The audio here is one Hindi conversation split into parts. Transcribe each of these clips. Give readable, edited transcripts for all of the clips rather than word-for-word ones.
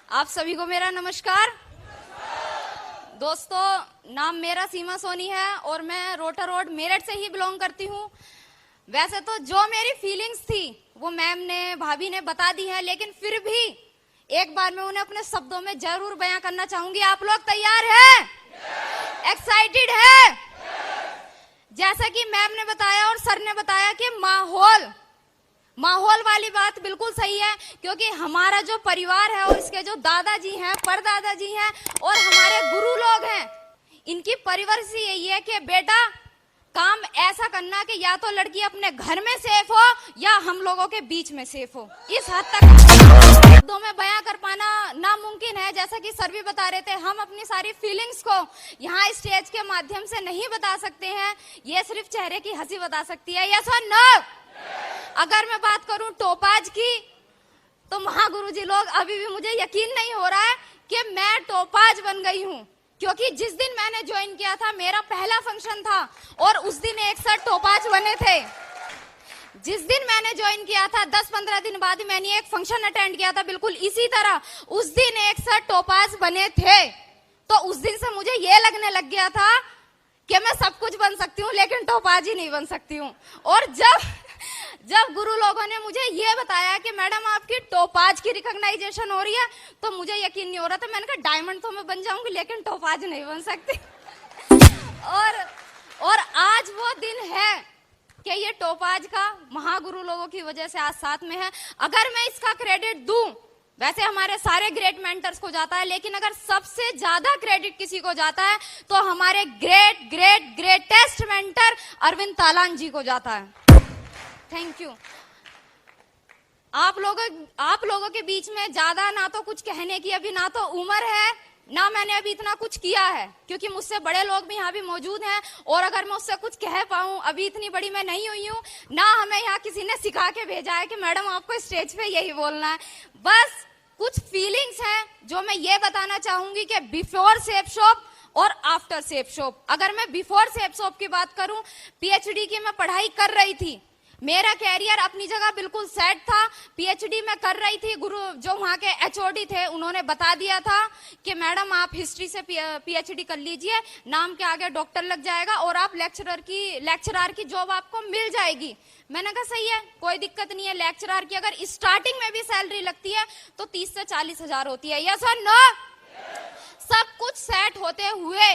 आप सभी को मेरा नमस्कार। दोस्तों, नाम मेरा सीमा सोनी है और मैं रोटा रोड मेरठ से ही बिलोंग करती हूँ। वैसे तो जो मेरी फीलिंग्स थी वो मैम ने, भाभी ने बता दी है, लेकिन फिर भी एक बार मैं उन्हें अपने शब्दों में जरूर बयां करना चाहूंगी। आप लोग तैयार हैं? एक्साइटेड है? जैसा कि मैम ने बताया और सर ने बताया कि माहौल वाली बात बिल्कुल सही है, क्योंकि हमारा जो परिवार है और इसके जो दादाजी हैं, परदादाजी हैं और हमारे गुरु लोग हैं, इनकी परवरिश यही है कि बेटा काम ऐसा करना कि या तो लड़की अपने घर में सेफ हो या हम लोगों के बीच में सेफ हो। इस हद तक शब्दों में बयां कर पाना नामुमकिन है। जैसा कि सर भी बता रहे थे, हम अपनी सारी फीलिंग्स को यहाँ स्टेज के माध्यम से नहीं बता सकते हैं, ये सिर्फ चेहरे की हंसी बता सकती है। यस और नो? अगर मैं बात करूं टोपाज की, तो महागुरु जी लोग, अभी भी मुझे यकीन नहीं हो रहा है कि मैं टोपाज बन गई हूं, क्योंकि जिस दिन मैंने ज्वाइन किया था मेरा पहला फंक्शन था और उस दिन 61 टोपाज बने थे। जिस दिन मैंने ज्वाइन किया था 10-15 दिन बाद मैंने एक फंक्शन अटेंड किया था बिल्कुल इसी तरह, उस दिन 61 टोपाज बने थे। तो उस दिन से मुझे ये लगने लग गया था कि मैं सब कुछ बन सकती हूँ लेकिन टोपाज ही नहीं बन सकती हूँ। और जब गुरु लोगों ने मुझे ये बताया कि मैडम आपकी टोपाज की रिकॉग्नाइजेशन हो रही है, तो मुझे यकीन नहीं हो रहा था। मैंने कहा डायमंड तो मैं बन जाऊंगी लेकिन टोपाज नहीं बन सकती। और आज वो दिन है कि ये टोपाज का महागुरु लोगों की वजह से आज साथ में है। अगर मैं इसका क्रेडिट दूं, वैसे हमारे सारे ग्रेट मेंटर्स को जाता है, लेकिन अगर सबसे ज्यादा क्रेडिट किसी को जाता है तो हमारे ग्रेटेस्ट मेंटर अरविंद तालान जी को जाता है। Thank you. आप लोगों के बीच में ज्यादा ना तो कुछ कहने की अभी ना तो उम्र है, ना मैंने अभी इतना कुछ किया है, क्योंकि मुझसे बड़े लोग भी यहाँ भी मौजूद हैं। और अगर मैं उससे कुछ कह पाऊं, अभी इतनी बड़ी मैं नहीं हुई हूँ, ना हमें यहाँ किसी ने सिखा के भेजा है कि मैडम आपको स्टेज पे यही बोलना है। बस कुछ फीलिंग्स हैं जो मैं ये बताना चाहूंगी कि बिफोर सेफ शॉप और आफ्टर सेफ शॉप। अगर मैं बिफोर सेफ शॉप की बात करूं, पीएचडी की मैं पढ़ाई कर रही थी, मेरा कैरियर अपनी जगह बिल्कुल सेट था। पीएचडी में कर रही थी, गुरु जो वहाँ के एचओडी थे उन्होंने बता दिया था कि मैडम आप हिस्ट्री से पीएचडी कर लीजिए, नाम के आगे डॉक्टर लग जाएगा और आप लेक्चरर की जॉब आपको मिल जाएगी। मैंने कहा सही है, कोई दिक्कत नहीं है। लेक्चरर की अगर स्टार्टिंग में भी सैलरी लगती है तो 30 से 40 हजार होती है। यस और नो? सब कुछ सेट होते हुए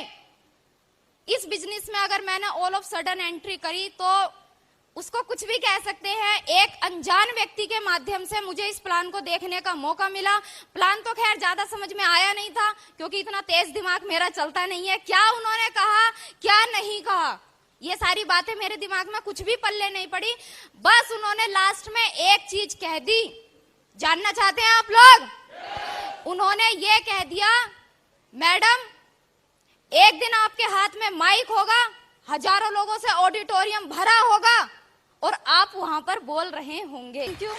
इस बिजनेस में अगर मैंने ऑल ऑफ सडन एंट्री करी तो उसको कुछ भी कह सकते हैं। एक अनजान व्यक्ति के माध्यम से मुझे इस प्लान को देखने का मौका मिला। प्लान तो खैर ज्यादा समझ में आया नहीं था, क्योंकि इतना तेज दिमाग मेरा चलता नहीं है। क्या उन्होंने कहा, क्या नहीं कहा, ये सारी बातें मेरे दिमाग में कुछ भी पल्ले नहीं पड़ी। बस उन्होंने लास्ट में एक चीज कह दी। जानना चाहते हैं आप लोग? उन्होंने ये कह दिया, मैडम एक दिन आपके हाथ में माइक होगा, हजारों लोगों से ऑडिटोरियम भरा होगा और आप वहां पर बोल रहे होंगे। क्यों?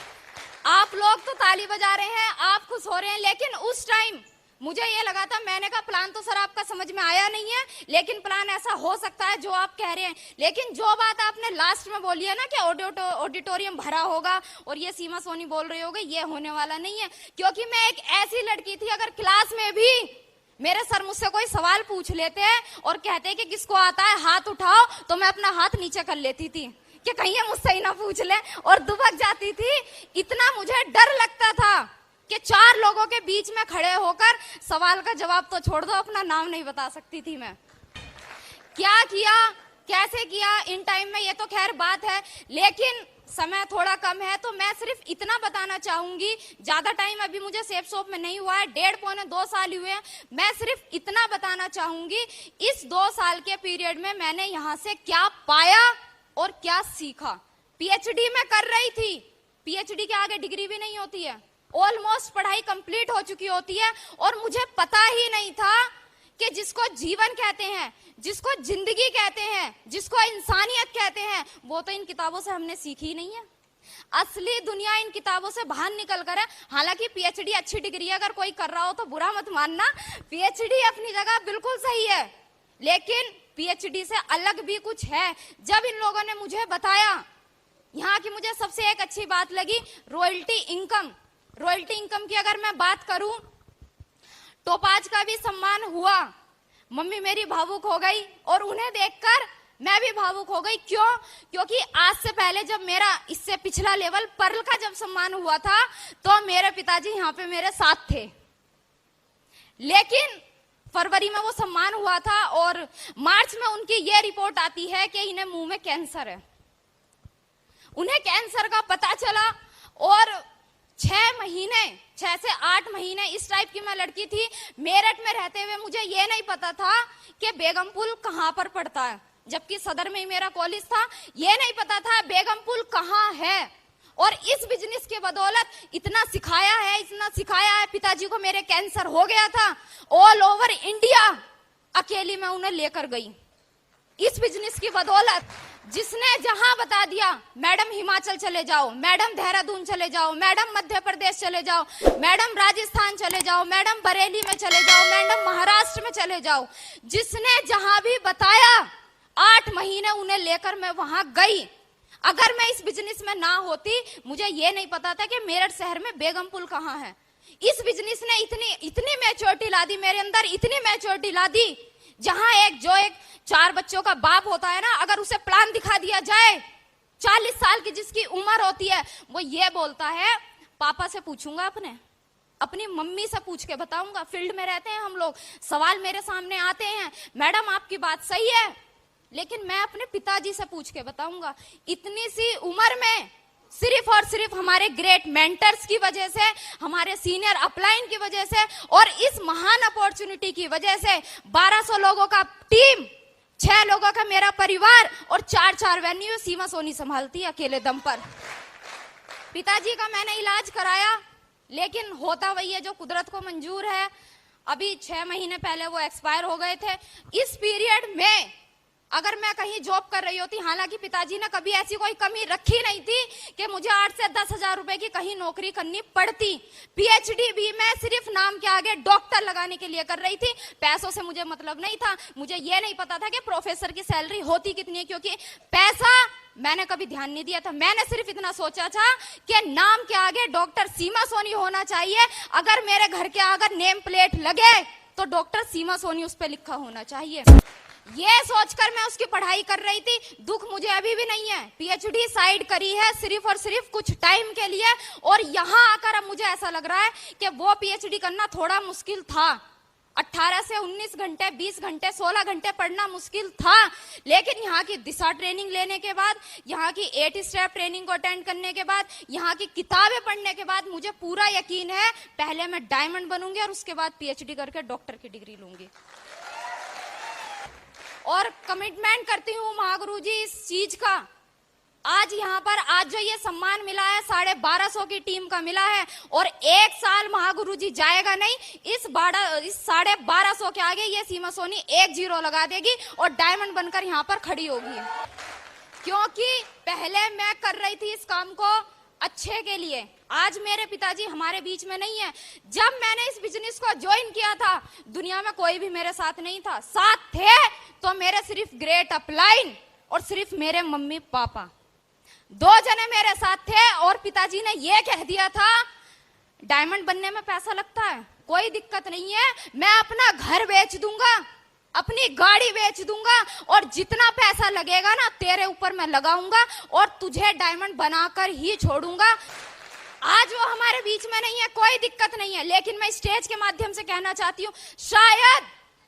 आप लोग तो ताली बजा रहे हैं, आप खुश हो रहे हैं, लेकिन उस टाइम मुझे ये लगा था, मैंने कहा प्लान तो सर आपका समझ में आया नहीं है, लेकिन प्लान ऐसा हो सकता है जो आप कह रहे हैं। लेकिन जो बात आपने लास्ट में बोली है ना कि ऑडिटोरियम भरा होगा और ये सीमा सोनी बोल रही होगी, ये होने वाला नहीं है। क्योंकि मैं एक ऐसी लड़की थी, अगर क्लास में भी मेरे सर मुझसे कोई सवाल पूछ लेते हैं और कहते हैं कि किसको आता है हाथ उठाओ, तो मैं अपना हाथ नीचे कर लेती थी कि कहीं ये मुझसे ही ना पूछ ले, और दुबक जाती थी। इतना मुझे डर लगता था कि 4 लोगों के बीच में खड़े होकर सवाल का जवाब तो छोड़ दो, अपना नाम नहीं बता सकती थी मैं। क्या किया, कैसे किया इन टाइम में, ये तो खैर बात है, लेकिन समय थोड़ा कम है तो मैं सिर्फ इतना बताना चाहूंगी। ज्यादा टाइम अभी मुझे सेफ शॉप में नहीं हुआ है, 1.5-2 साल हुए हैं। मैं सिर्फ इतना बताना चाहूंगी, इस 2 साल के पीरियड में मैंने यहाँ से क्या पाया और क्या सीखा। पीएचडी में कर रही थी, पीएचडी के आगे डिग्री भी नहीं होती है, ऑलमोस्ट पढ़ाई कंप्लीट हो चुकी होती है, और मुझे पता ही नहीं था कि जिसको जीवन कहते हैं, जिसको जिंदगी कहते हैं, जिसको इंसानियत कहते हैं, वो तो इन किताबों से हमने सीखी ही नहीं है। असली दुनिया इन किताबों से बाहर निकल कर है। हालांकि पीएचडी अच्छी डिग्री है, अगर कोई कर रहा हो तो बुरा मत मानना, पीएचडी अपनी जगह बिल्कुल सही है, लेकिन पीएचडी से अलग भी कुछ है। जब इन लोगों ने मुझे बताया, यहाँ की मुझे सबसे एक अच्छी बात लगी रॉयल्टी इनकम। रॉयल्टी इनकम की अगर मैं बात करूं टोपाज का भी सम्मान हुआ। मम्मी मेरी भावुक हो गई और उन्हें देखकर मैं भी भावुक हो गई। क्यों? क्योंकि आज से पहले जब मेरा इससे पिछला लेवल पर्ल का जब सम्मान हुआ था तो मेरे पिताजी यहाँ पे मेरे साथ थे, लेकिन फरवरी में वो सम्मान हुआ था और मार्च में उनकी ये रिपोर्ट आती है कि इन्हें मुंह में कैंसर है। उन्हें कैंसर का पता चला और 6 से 8 महीने इस टाइप की मैं लड़की थी। मेरठ में रहते हुए मुझे ये नहीं पता था कि बेगमपुल कहाँ पर पड़ता है, जबकि सदर में ही मेरा कॉलेज था। ये नहीं पता था बेगमपुल कहाँ है। और इस बिजनेस के बदौलत इतना सिखाया है पिताजी को। मेरे कैंसर हो गया था, ऑल ओवर इंडिया अकेली मैं उन्हें लेकर गई इस बिजनेस की बदौलत। जिसने जहां बता दिया, मैडम हिमाचल चले जाओ, मैडम देहरादून चले जाओ, मैडम मध्य प्रदेश चले जाओ, मैडम राजस्थान चले जाओ, मैडम बरेली में चले जाओ, मैडम महाराष्ट्र में चले जाओ, जिसने जहां भी बताया 8 महीने उन्हें लेकर मैं वहां गई। अगर मैं इस बिजनेस में ना होती, मुझे ये नहीं पता था कि मेरठ शहर में बेगमपुल कहाँ है। इस बिजनेस ने इतनी मैच्योरिटी ला दी मेरे अंदर, इतनी मैच्योरिटी ला दी, जहां एक 4 बच्चों का बाप होता है ना, अगर उसे प्लान दिखा दिया जाए, 40 साल की जिसकी उम्र होती है, वो ये बोलता है पापा से पूछूंगा, अपनी मम्मी से पूछ के बताऊंगा। फील्ड में रहते हैं हम लोग, सवाल मेरे सामने आते हैं, मैडम आपकी बात सही है, लेकिन मैं अपने पिताजी से पूछ के बताऊंगा। इतनी सी उम्र में सिर्फ और सिर्फ हमारे ग्रेट मेंटर्स की वजह से, हमारे सीनियर अपलाइन की वजह से और इस महान अपॉर्चुनिटी की वजह से 1200 लोगों का टीम, 6 लोगों का मेरा परिवार और 4 वेन्यू सीमा सोनी संभालती है अकेले दम पर। पिताजी का मैंने इलाज कराया, लेकिन होता वही है जो कुदरत को मंजूर है। अभी 6 महीने पहले वो एक्सपायर हो गए थे। इस पीरियड में अगर मैं कहीं जॉब कर रही होती, हालांकि पिताजी ने कभी ऐसी कोई कमी रखी नहीं थी कि मुझे 8 से 10 हजार रुपए की कहीं नौकरी करनी पड़ती। पीएचडी भी मैं सिर्फ नाम के आगे डॉक्टर लगाने के लिए कर रही थी, पैसों से मुझे मतलब नहीं था। मुझे ये नहीं पता था कि प्रोफेसर की सैलरी होती कितनी है, क्योंकि पैसा मैंने कभी ध्यान नहीं दिया था। मैंने सिर्फ इतना सोचा था कि नाम के आगे डॉक्टर सीमा सोनी होना चाहिए। अगर मेरे घर के आगे नेम प्लेट लगे तो डॉक्टर सीमा सोनी उस पर लिखा होना चाहिए। ये सोचकर मैं उसकी पढ़ाई कर रही थी। दुख मुझे अभी भी नहीं है, पीएचडी साइड करी है सिर्फ और सिर्फ कुछ टाइम के लिए, और यहाँ आकर अब मुझे ऐसा लग रहा है कि वो पीएचडी करना थोड़ा मुश्किल था। 18 से 19 घंटे, 20 घंटे, 16 घंटे पढ़ना मुश्किल था, लेकिन यहाँ की दिशा ट्रेनिंग लेने के बाद, यहाँ की 8 स्टेप ट्रेनिंग को अटेंड करने के बाद, यहाँ की किताबें पढ़ने के बाद मुझे पूरा यकीन है पहले मैं डायमंड बनूंगी और उसके बाद पीएचडी करके डॉक्टर की डिग्री लूंगी। और कमिटमेंट करती हूँ महागुरु जी इस चीज का। आज यहाँ पर आज जो ये सम्मान मिला है 1250 की टीम का मिला है, और 1 साल महागुरु जी जाएगा नहीं, इस 1250 के आगे ये सीमा सोनी 1 0 लगा देगी और डायमंड बनकर यहाँ पर खड़ी होगी। क्योंकि पहले मैं कर रही थी इस काम को अच्छे के लिए। आज मेरे पिताजी हमारे बीच में नहीं है। जब मैंने इस बिजनेस को ज्वाइन किया था, दुनिया में कोई भी मेरे साथ नहीं था। साथ थे तो मेरे सिर्फ ग्रेट अपलाइन और सिर्फ मेरे मम्मी पापा, 2 जने मेरे साथ थे। और पिताजी ने ये कह दिया था डायमंड बनने में पैसा लगता है, कोई दिक्कत नहीं है, मैं अपना घर बेच दूंगा, अपनी गाड़ी बेच दूंगा, और जितना पैसा लगेगा ना तेरे ऊपर मैं लगाऊंगा और तुझे डायमंड बनाकर ही छोड़ूंगा। आज वो हमारे बीच में नहीं है, कोई दिक्कत नहीं है, लेकिन मैं स्टेज के माध्यम से कहना चाहती हूँ, शायद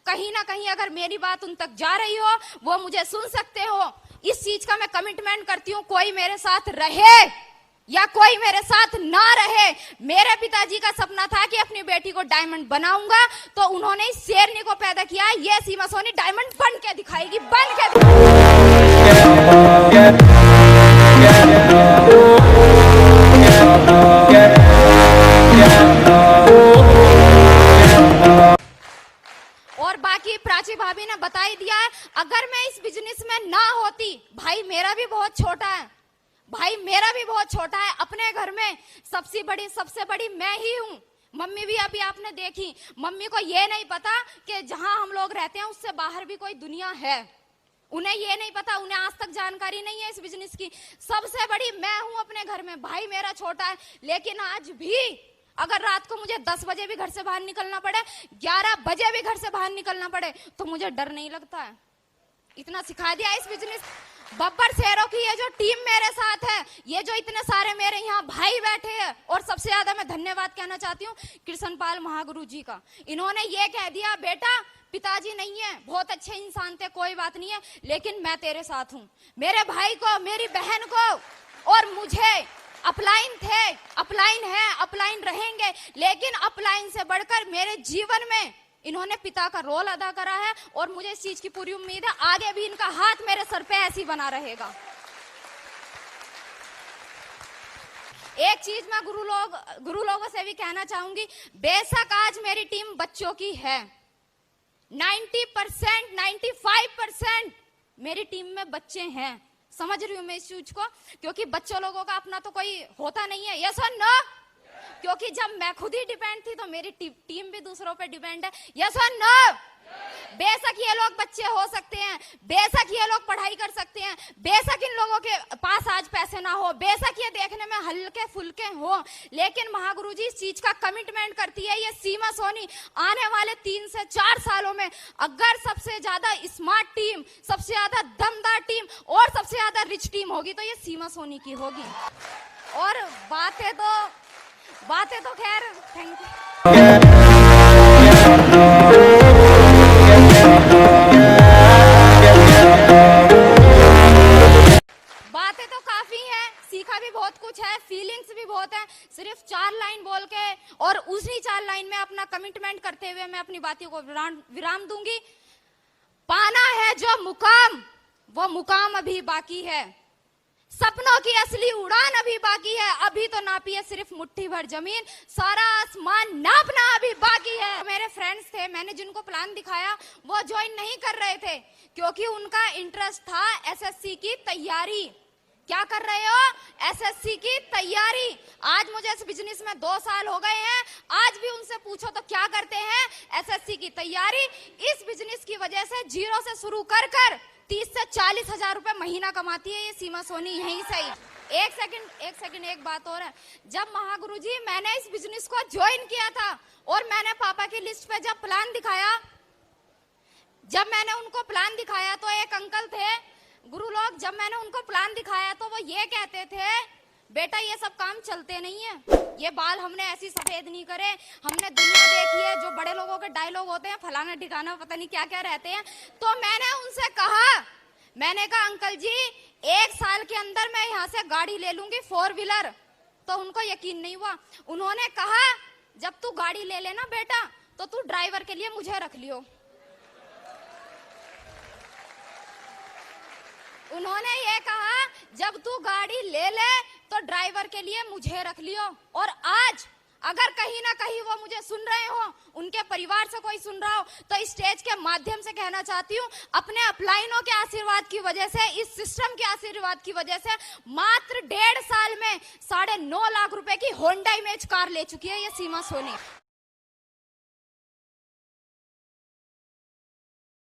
कहीं ना कहीं अगर मेरी बात उन तक जा रही हो, वो मुझे सुन सकते हो। इस चीज का मैं कमिटमेंट करती हूँ, कोई मेरे साथ रहे या कोई मेरे साथ ना रहे। मेरे पिताजी का सपना था कि अपनी बेटी को डायमंड बनाऊंगा, तो उन्होंने इस शेरनी को पैदा किया। ये सीमा सोनी डायमंड बन के दिखाएगी, बन के और बाकी प्राची भाभी ने बता ही दिया है। अगर मैं इस बिजनेस में ना होती, भाई मेरा भी बहुत छोटा है, अपने घर में सबसे बड़ी मैं ही हूँ। मम्मी भी अभी आपने देखी, मम्मी को ये नहीं पता कि जहां हम लोग रहते हैं उससे बाहर भी कोई दुनिया है। उन्हें ये नहीं पता, उन्हें आज तक जानकारी नहीं है इस बिजनेस की। सबसे बड़ी मैं हूं अपने घर में, भाई मेरा छोटा है, लेकिन आज भी अगर रात को मुझे 10 बजे भी घर से बाहर निकलना पड़े, 11 बजे भी घर से बाहर निकलना पड़े, तो मुझे डर नहीं लगता है। इतना सिखा दिया इस बिजनेस। बब्बर शेरों की ये जो टीम मेरे साथ है, ये जो इतने सारे मेरे यहाँ भाई बैठे हैं, और सबसे ज्यादा मैं धन्यवाद कहना चाहती हूँ कृष्णपाल महागुरु जी का। इन्होंने ये कह दिया, बेटा पिताजी नहीं है, बहुत अच्छे इंसान थे, कोई बात नहीं है, लेकिन मैं तेरे साथ हूँ। मेरे भाई को, मेरी बहन को और मुझे अपलाइन थे, अपलाइन है, अपलाइन रहेंगे, लेकिन अपलाइन से बढ़कर मेरे जीवन में इन्होंने पिता का रोल अदा करा है, और मुझे इस चीज की पूरी उम्मीद है आगे भी इनका हाथ मेरे सर पे ऐसी बना रहेगा। एक चीज मैं गुरु लोगों से भी कहना चाहूंगी, बेशक आज मेरी टीम बच्चों की है, 90%, 95% मेरी टीम में बच्चे हैं। समझ रही हूं मैं इस चीज को, क्योंकि बच्चों लोगों का अपना तो कोई होता नहीं है, यस और नो? क्योंकि जब मैं खुद ही डिपेंड थी तो मेरी टीम भी दूसरों पे डिपेंड है, यस और नो? बेशक ये लोग बच्चे हो सकते हैं, बेशक ये लोग पढ़ाई कर सकते हैं, बेशक इन लोगों के पास आज पैसे ना हो, बेशक ये देखने में हल्के फुल्के हो, लेकिन महागुरु जी इस चीज का कमिटमेंट करती है ये सीमा सोनी आने वाले 3 से 4 सालों में अगर सबसे ज्यादा स्मार्ट टीम, सबसे ज्यादा दमदार टीम और सबसे ज्यादा रिच टीम होगी तो ये सीमा सोनी की होगी। और बातें तो खैर, थैंक यू। बातें तो काफी हैं, सीखा भी बहुत कुछ है, फीलिंग्स भी बहुत है। सिर्फ 4 लाइन बोल के और उसी 4 लाइन में अपना कमिटमेंट करते हुए मैं अपनी बातों को विराम दूंगी। पाना है जो मुकाम, वो मुकाम अभी बाकी है, सपनों की असली उड़ान अभी बाकी है, अभी तो नापी है सिर्फ मुट्ठी भर जमीन, सारा आसमान नापना अभी बाकी है। मेरे फ्रेंड्स थे, मैंने जिनको प्लान दिखाया वो ज्वाइन नहीं कर रहे थे क्योंकि उनका इंटरेस्ट था एसएससी की तैयारी। क्या कर रहे हो? एसएससी की तैयारी। आज मुझे इस बिजनेस में 2 साल हो गए हैं, आज भी उनसे पूछो तो क्या करते हैं? एसएससी की तैयारी। इस बिजनेस की वजह से जीरो से शुरू कर 30 से 40 हजार रुपए महीना कमाती है ये सीमा सोनी यहीं से ही। एक सेकंड एक बात और है, जब महागुरु जी मैंने इस बिजनेस को ज्वाइन किया था और मैंने पापा की लिस्ट पे जब प्लान दिखाया, जब मैंने उनको प्लान दिखाया तो एक अंकल थे गुरु लोग, जब मैंने उनको प्लान दिखाया तो वो ये कहते थे, बेटा ये सब काम चलते नहीं है, ये बाल हमने ऐसी सफेद नहीं करे, हमने दुनिया देखी है, जो बड़े लोगों के डायलॉग होते हैं फलाना ठिकाना पता नहीं क्या क्या रहते हैं। तो मैंने उनसे कहा, मैंने कहा अंकल जी 1 साल के अंदर मैं यहाँ से गाड़ी ले लूंगी 4 व्हीलर। तो उनको यकीन नहीं हुआ, उन्होंने कहा जब तू गाड़ी ले लेना बेटा तो तू ड्राइवर के लिए मुझे रख लियो। उन्होंने ये कहा जब तू गाड़ी ले ले तो ड्राइवर के लिए मुझे रख लियो। और आज अगर कहीं ना कहीं वो मुझे सुन रहे हो, उनके परिवार से कोई सुन रहा हो, तो इस स्टेज के माध्यम से कहना चाहती हूँ, अपने अपलाइनों के आशीर्वाद की वजह से, इस सिस्टम के आशीर्वाद की वजह से मात्र 1.5 साल में 9.5 लाख रुपए की होंडा इमेज कार ले चुकी है ये सीमा सोनी।